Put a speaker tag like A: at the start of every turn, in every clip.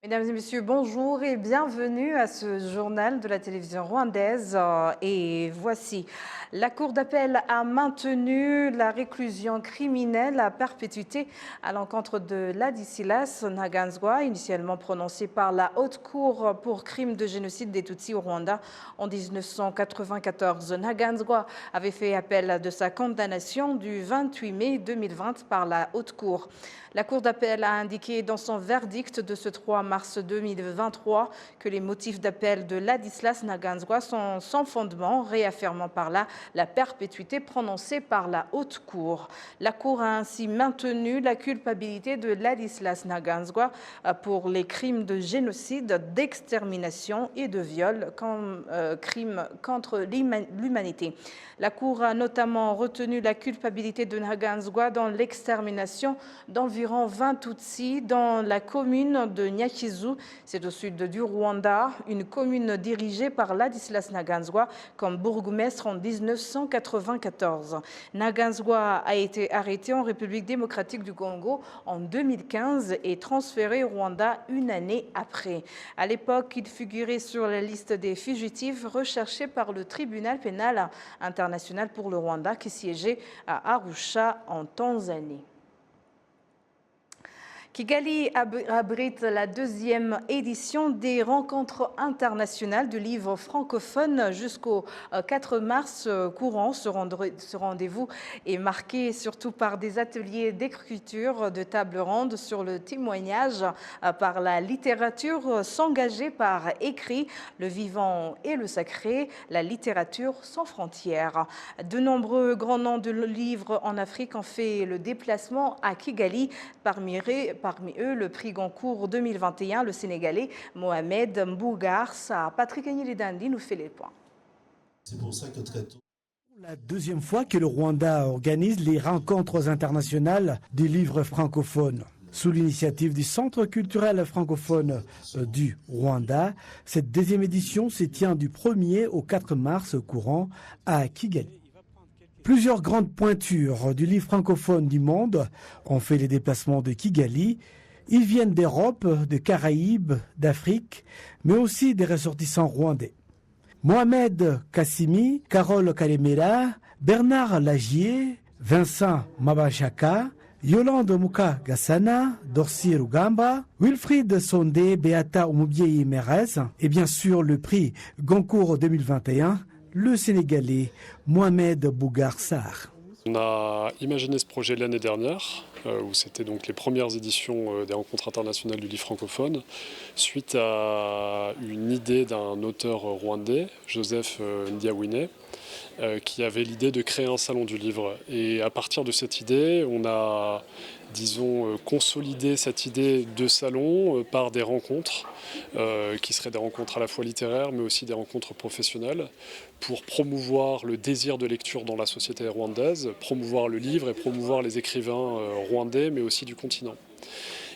A: Mesdames et messieurs, bonjour et bienvenue à ce journal de la télévision rwandaise. Et voici, la Cour d'appel a maintenu la réclusion criminelle à perpétuité à l'encontre de Ladislas Ntaganzwa, initialement prononcée par la Haute Cour pour crime de génocide des Tutsis au Rwanda en 1994. Ntaganzwa avait fait appel de sa condamnation du 28 mai 2020 par la Haute Cour. La Cour d'appel a indiqué dans son verdict de ce 3 mars 2023 que les motifs d'appel de Ladislas Ntaganzwa sont sans fondement, réaffirmant par là la perpétuité prononcée par la Haute Cour. La Cour a ainsi maintenu la culpabilité de Ladislas Ntaganzwa pour les crimes de génocide, d'extermination et de viol comme crimes contre l'humanité. La Cour a notamment retenu la culpabilité de Ntaganzwa dans l'extermination d'environ 20 Tutsis dans la commune de Nyakizu, c'est au sud du Rwanda, une commune dirigée par Ladislas Ntaganzwa comme bourgmestre en 1994. Ntaganzwa a été arrêté en République démocratique du Congo en 2015 et transféré au Rwanda une année après. À l'époque, il figurait sur la liste des fugitifs recherchés par le tribunal pénal international pour le Rwanda qui siégeait à Arusha en Tanzanie. Kigali abrite la deuxième édition des rencontres internationales du livre francophone jusqu'au 4 mars courant. Ce rendez-vous est marqué surtout par des ateliers d'écriture, de tables rondes sur le témoignage par la littérature s'engager par écrit, le vivant et le sacré, la littérature sans frontières. De nombreux grands noms de livres en Afrique ont fait le déplacement à Kigali, parmi eux le prix Goncourt 2021, le Sénégalais Mohamed Mbougar Sarr. Patrick Agnelidandi nous fait les points.
B: C'est pour ça que très tôt.
C: La deuxième fois que le Rwanda organise les rencontres internationales des livres francophones. Sous l'initiative du Centre culturel francophone du Rwanda, cette deuxième édition se tient du 1er au 4 mars courant à Kigali. Plusieurs grandes pointures du livre francophone du monde ont fait les déplacements de Kigali. Ils viennent d'Europe, des Caraïbes, d'Afrique, mais aussi des ressortissants rwandais. Mohamed Kassimi, Carole Kalemera, Bernard Lagier, Vincent Mabachaka, Yolande Muka Gassana, Dorsi Rugamba, Wilfried Sondé, Beata Oumoubiei Merez et bien sûr le prix Goncourt 2021, le Sénégalais Mohamed Mbougar Sarr.
D: On a imaginé ce projet l'année dernière, où c'était donc les premières éditions des rencontres internationales du livre francophone, suite à une idée d'un auteur rwandais, Joseph Ndiawine, qui avait l'idée de créer un salon du livre. Et à partir de cette idée, on a, disons, consolidé cette idée de salon par des rencontres, qui seraient des rencontres à la fois littéraires, mais aussi des rencontres professionnelles, pour promouvoir le désir de lecture dans la société rwandaise, promouvoir le livre et promouvoir les écrivains rwandais, mais aussi du continent.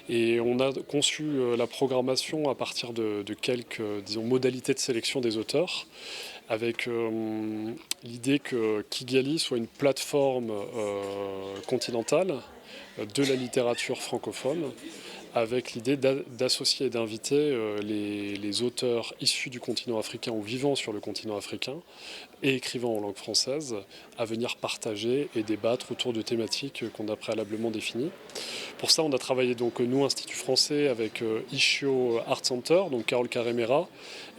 D: Et on a conçu la programmation à partir de quelques, disons, modalités de sélection des auteurs, avec l'idée que Kigali soit une plateforme continentale de la littérature francophone, avec l'idée d'associer et d'inviter les auteurs issus du continent africain ou vivant sur le continent africain et écrivant en langue française à venir partager et débattre autour de thématiques qu'on a préalablement définies. Pour ça, on a travaillé donc nous, Institut français, avec Ishio Art Center, donc Carole Karemera,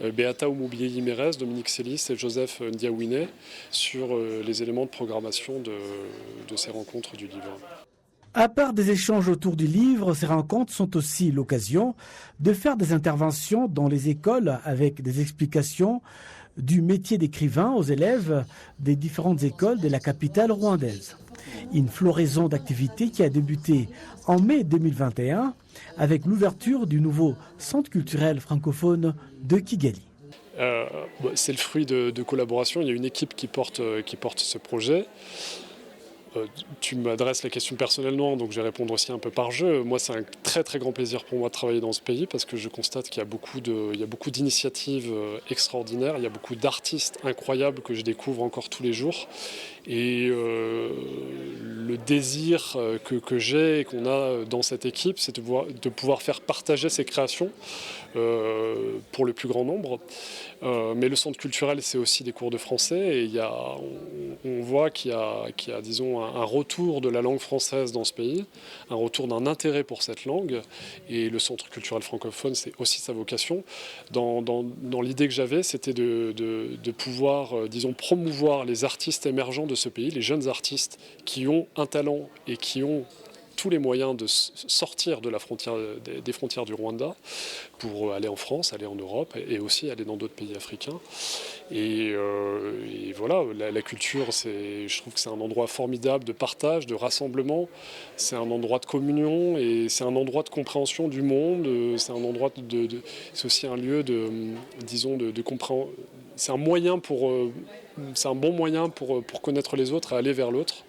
D: Beata Oumoubiei Merez, Dominique Sélis et Joseph Ndiawine sur les éléments de programmation de ces rencontres du livre.
C: À part des échanges autour du livre, ces rencontres sont aussi l'occasion de faire des interventions dans les écoles avec des explications du métier d'écrivain aux élèves des différentes écoles de la capitale rwandaise. Une floraison d'activités qui a débuté en mai 2021 avec l'ouverture du nouveau centre culturel francophone de Kigali.
D: C'est le fruit de collaboration. Il y a une équipe qui porte ce projet. Tu m'adresses la question personnellement, donc je vais répondre aussi un peu par jeu. Moi, c'est un très très grand plaisir pour moi de travailler dans ce pays parce que je constate qu'il y a beaucoup d'initiatives extraordinaires, il y a beaucoup d'artistes incroyables que je découvre encore tous les jours. Et le désir que j'ai et qu'on a dans cette équipe, c'est de pouvoir faire partager ces créations pour le plus grand nombre. Mais le centre culturel, c'est aussi des cours de français et on voit qu'il y a disons, un retour de la langue française dans ce pays, un retour d'un intérêt pour cette langue. Et le centre culturel francophone, c'est aussi sa vocation. Dans l'idée que j'avais, c'était de pouvoir, disons, promouvoir les artistes émergents de ce pays, les jeunes artistes qui ont un talent et qui ont tous les moyens de sortir de des frontières du Rwanda pour aller en France, aller en Europe et aussi aller dans d'autres pays africains. Et voilà, la culture, je trouve que c'est un endroit formidable de partage, de rassemblement. C'est un endroit de communion et c'est un endroit de compréhension du monde. C'est un endroit c'est aussi un lieu de compréhension. C'est un bon moyen pour connaître les autres et aller vers l'autre.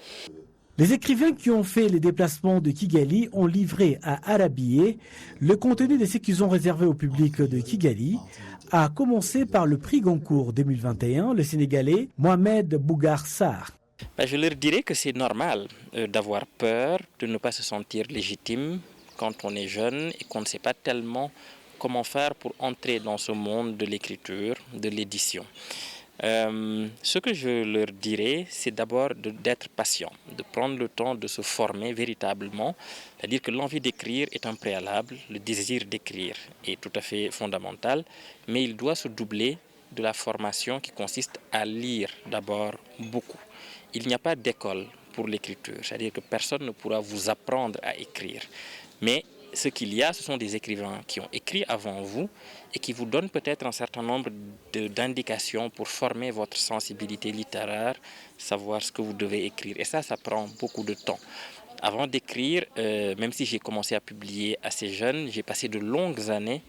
C: Les écrivains qui ont fait les déplacements de Kigali ont livré à Arabié le contenu de ce qu'ils ont réservé au public de Kigali, à commencer par le prix Goncourt 2021, le Sénégalais Mohamed Bougar Sarr.
E: Je leur dirais que c'est normal d'avoir peur, de ne pas se sentir légitime quand on est jeune et qu'on ne sait pas tellement comment faire pour entrer dans ce monde de l'écriture, de l'édition. Ce que je leur dirais, c'est d'abord d'être patient, de prendre le temps de se former véritablement. C'est-à-dire que l'envie d'écrire est un préalable, le désir d'écrire est tout à fait fondamental, mais il doit se doubler de la formation qui consiste à lire d'abord beaucoup. Il n'y a pas d'école pour l'écriture, c'est-à-dire que personne ne pourra vous apprendre à écrire. Mais ce qu'il y a, ce sont des écrivains qui ont écrit avant vous et qui vous donnent peut-être un certain nombre d'indications pour former votre sensibilité littéraire, savoir ce que vous devez écrire. Et ça prend beaucoup de temps. Avant d'écrire, même si j'ai commencé à publier assez jeune, j'ai passé de longues années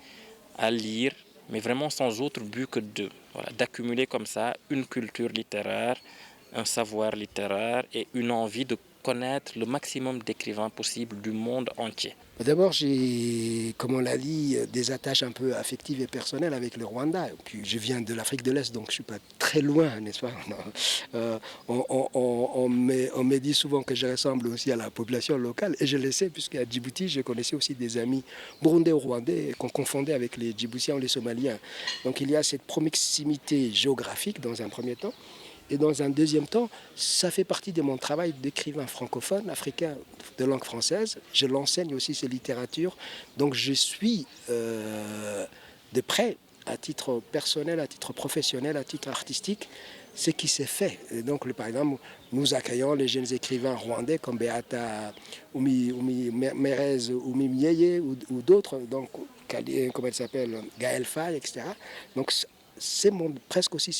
E: à lire, mais vraiment sans autre but que d'accumuler comme ça une culture littéraire, un savoir littéraire et une envie de connaître le maximum d'écrivains possibles du monde entier.
F: D'abord, j'ai, comme on l'a dit, des attaches un peu affectives et personnelles avec le Rwanda. Puis je viens de l'Afrique de l'Est, donc je ne suis pas très loin, n'est-ce pas? On me dit souvent que je ressemble aussi à la population locale, et je le sais, puisqu'à Djibouti, je connaissais aussi des amis burundais ou rwandais qu'on confondait avec les Djiboutiens ou les Somaliens. Donc il y a cette proximité géographique dans un premier temps. Et dans un deuxième temps, ça fait partie de mon travail d'écrivain francophone, africain de langue française. Je l'enseigne aussi ces littératures. Donc je suis de près, à titre personnel, à titre professionnel, à titre artistique, ce qui s'est fait. Et donc, par exemple, nous accueillons les jeunes écrivains rwandais comme Beata Merez Oumi Mieye ou d'autres, donc, comment elle s'appelle, Gaël Faye, etc. Donc c'est presque aussi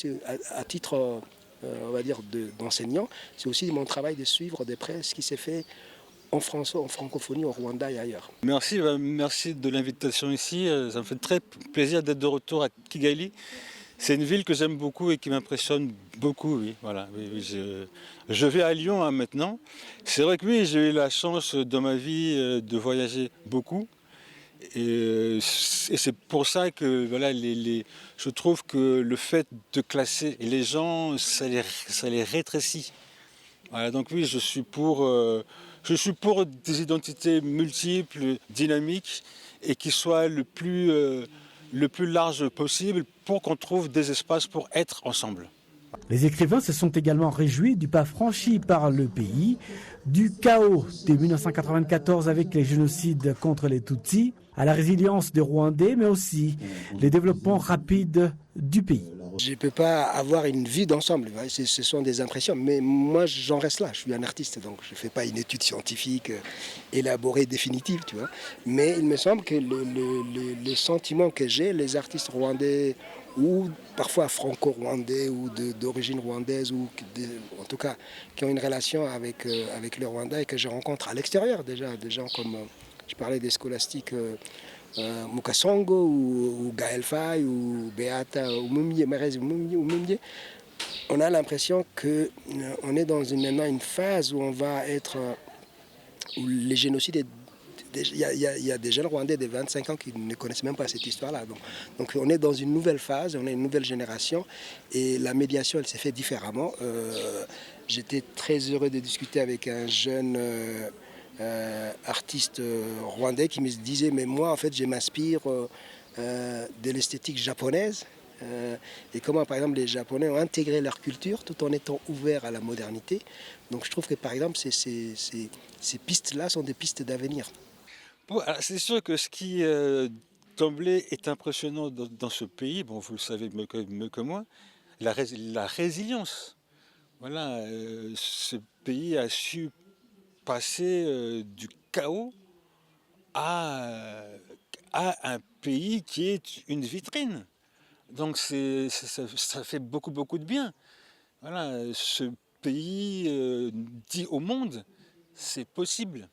F: à titre... on va dire d'enseignant, c'est aussi mon travail de suivre de près ce qui s'est fait en France, en francophonie, au Rwanda et ailleurs.
G: Merci de l'invitation ici. Ça me fait très plaisir d'être de retour à Kigali. C'est une ville que j'aime beaucoup et qui m'impressionne beaucoup. Oui, voilà. Oui, je vais à Lyon maintenant. C'est vrai que oui, j'ai eu la chance dans ma vie de voyager beaucoup. Et c'est pour ça que voilà, je trouve que le fait de classer les gens, ça les rétrécit. Voilà, donc oui, je suis pour des identités multiples, dynamiques, et qui soient le plus large possible pour qu'on trouve des espaces pour être ensemble.
C: Les écrivains se sont également réjouis du pas franchi par le pays, du chaos de 1994 avec les génocides contre les Tutsis, à la résilience des Rwandais, mais aussi le développement rapide du pays.
F: Je ne peux pas avoir une vie d'ensemble, ce sont des impressions, mais moi j'en reste là, je suis un artiste, donc je ne fais pas une étude scientifique élaborée, définitive, tu vois. Mais il me semble que le sentiment que j'ai, les artistes rwandais, ou parfois franco-rwandais ou d'origine rwandaise, ou en tout cas qui ont une relation avec le Rwanda et que je rencontre à l'extérieur déjà, des gens comme, je parlais des scolastiques Mukasongo ou Gaël Faye ou Beata ou Merez Oumumie, on a l'impression qu'on est dans maintenant une phase où on va être, où les génocides, il y a des jeunes Rwandais de 25 ans qui ne connaissent même pas cette histoire-là. Donc on est dans une nouvelle phase, on est une nouvelle génération et la médiation, elle s'est faite différemment. J'étais très heureux de discuter avec un jeune artiste rwandais qui me disait, mais moi en fait je m'inspire de l'esthétique japonaise et comment par exemple les Japonais ont intégré leur culture tout en étant ouverts à la modernité. Donc je trouve que par exemple ces pistes-là sont des pistes d'avenir.
G: Bon, c'est sûr que ce qui d'emblée est impressionnant dans ce pays, bon, vous le savez mieux que moi, la résilience. Voilà, ce pays a su passer du chaos à, à un pays qui est une vitrine. Donc ça fait beaucoup de bien. Voilà, ce pays dit au monde, c'est possible.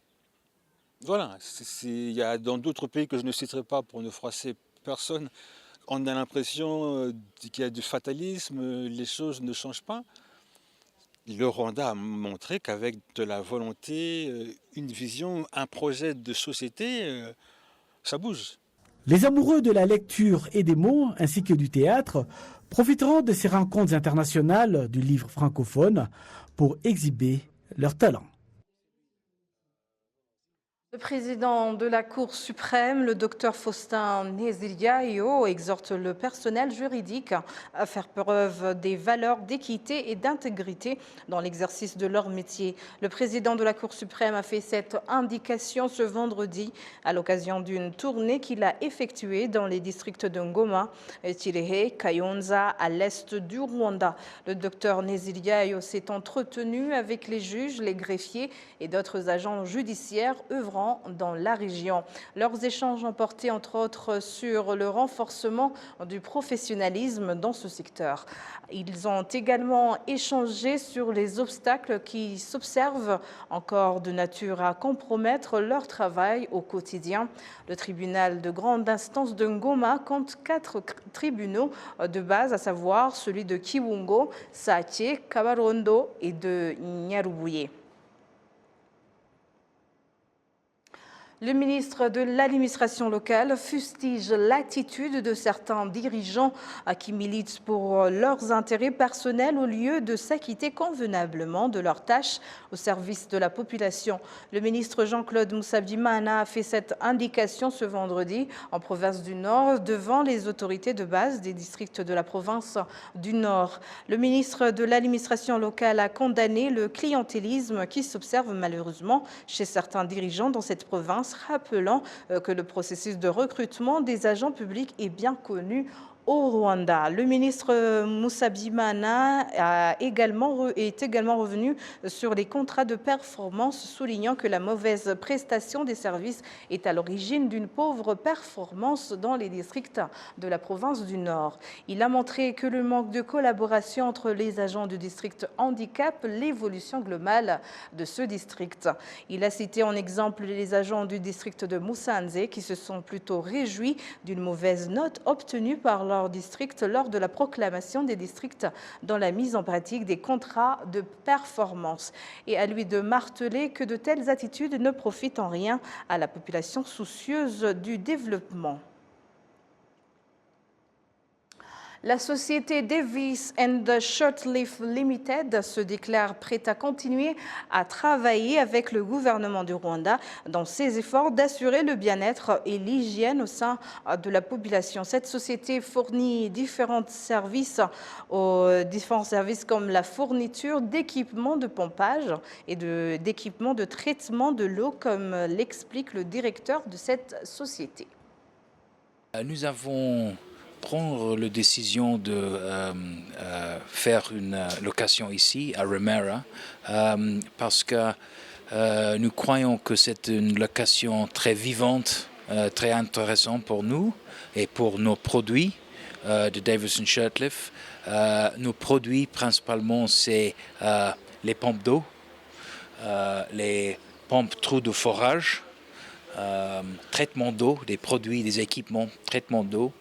G: Voilà, il y a dans d'autres pays que je ne citerai pas pour ne froisser personne, on a l'impression qu'il y a du fatalisme, les choses ne changent pas. Le Rwanda a montré qu'avec de la volonté, une vision, un projet de société, ça bouge.
C: Les amoureux de la lecture et des mots, ainsi que du théâtre, profiteront de ces rencontres internationales du livre francophone pour exhiber leur talent.
A: Le président de la Cour suprême, le docteur Faustin Nteziryayo, exhorte le personnel juridique à faire preuve des valeurs d'équité et d'intégrité dans l'exercice de leur métier. Le président de la Cour suprême a fait cette indication ce vendredi à l'occasion d'une tournée qu'il a effectuée dans les districts de Ngoma, Kirehe, Kayonza, à l'est du Rwanda. Le docteur Nteziryayo s'est entretenu avec les juges, les greffiers et d'autres agents judiciaires œuvrant dans la région. Leurs échanges ont porté entre autres sur le renforcement du professionnalisme dans ce secteur. Ils ont également échangé sur les obstacles qui s'observent encore de nature à compromettre leur travail au quotidien. Le tribunal de grande instance de Ngoma compte 4 tribunaux de base, à savoir celui de Kibungo, Sake, Kabarondo et de Nyarubuye. Le ministre de l'administration locale fustige l'attitude de certains dirigeants qui militent pour leurs intérêts personnels au lieu de s'acquitter convenablement de leurs tâches au service de la population. Le ministre Jean-Claude Moussabimana a fait cette indication ce vendredi en province du Nord devant les autorités de base des districts de la province du Nord. Le ministre de l'administration locale a condamné le clientélisme qui s'observe malheureusement chez certains dirigeants dans cette province, rappelant que le processus de recrutement des agents publics est bien connu au Rwanda. Le ministre Moussabimana est également revenu sur les contrats de performance, soulignant que la mauvaise prestation des services est à l'origine d'une pauvre performance dans les districts de la province du Nord. Il a montré que le manque de collaboration entre les agents du district handicape l'évolution globale de ce district. Il a cité en exemple les agents du district de Musanze qui se sont plutôt réjouis d'une mauvaise note obtenue par leur district lors de la proclamation des districts dans la mise en pratique des contrats de performance, et à lui de marteler que de telles attitudes ne profitent en rien à la population soucieuse du développement. La société Davis & Shirtleaf Limited se déclare prête à continuer à travailler avec le gouvernement du Rwanda dans ses efforts d'assurer le bien-être et l'hygiène au sein de la population. Cette société fournit différents services comme la fourniture d'équipements de pompage et d'équipements de traitement de l'eau, comme l'explique le directeur de cette société.
H: Nous avons prendre la décision de faire une location ici à Remera parce que nous croyons que c'est une location très vivante, très intéressante pour nous et pour nos produits de Davis & Shirtleaf. Nos produits principalement c'est les pompes d'eau, les pompes trous de forage, traitement d'eau, des produits, des équipements, traitement d'eau,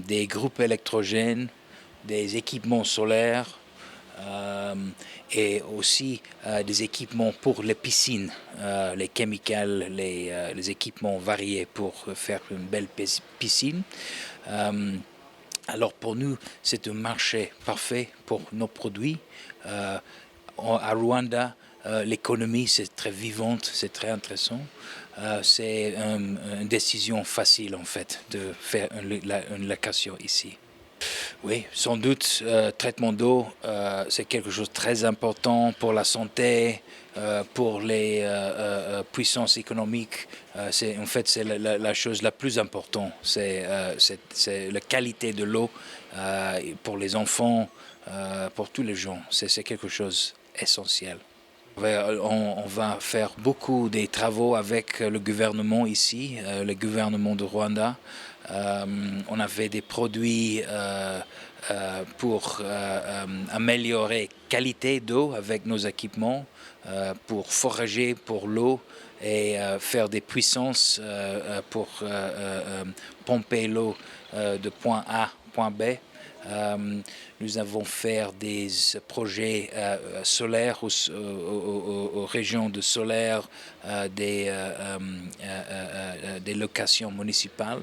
H: des groupes électrogènes, des équipements solaires et aussi des équipements pour les piscines, les chemicals, les équipements variés pour faire une belle piscine. Alors pour nous, c'est un marché parfait pour nos produits. À Rwanda, l'économie, c'est très vivante, c'est très intéressant. C'est une décision facile, en fait, de faire une location ici. Oui, sans doute, traitement d'eau, c'est quelque chose de très important pour la santé, pour les puissances économiques. En fait, c'est la chose la plus importante. C'est la qualité de l'eau pour les enfants, pour tous les gens. C'est quelque chose d'essentiel. On va faire beaucoup des travaux avec le gouvernement ici, le gouvernement de Rwanda. On avait des produits pour améliorer la qualité d'eau avec nos équipements, pour forager pour l'eau et faire des puissances pour pomper l'eau de point A à point B. Nous avons fait des projets solaires aux régions de solaire, des locations municipales.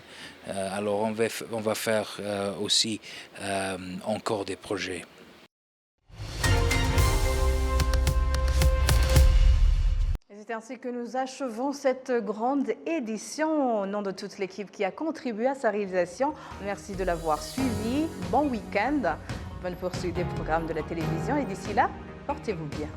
H: Alors on va faire aussi encore des projets.
A: C'est ainsi que nous achevons cette grande édition. Au nom de toute l'équipe qui a contribué à sa réalisation, merci de l'avoir suivi. Bon week-end, bonne poursuite des programmes de la télévision et d'ici là, portez-vous bien.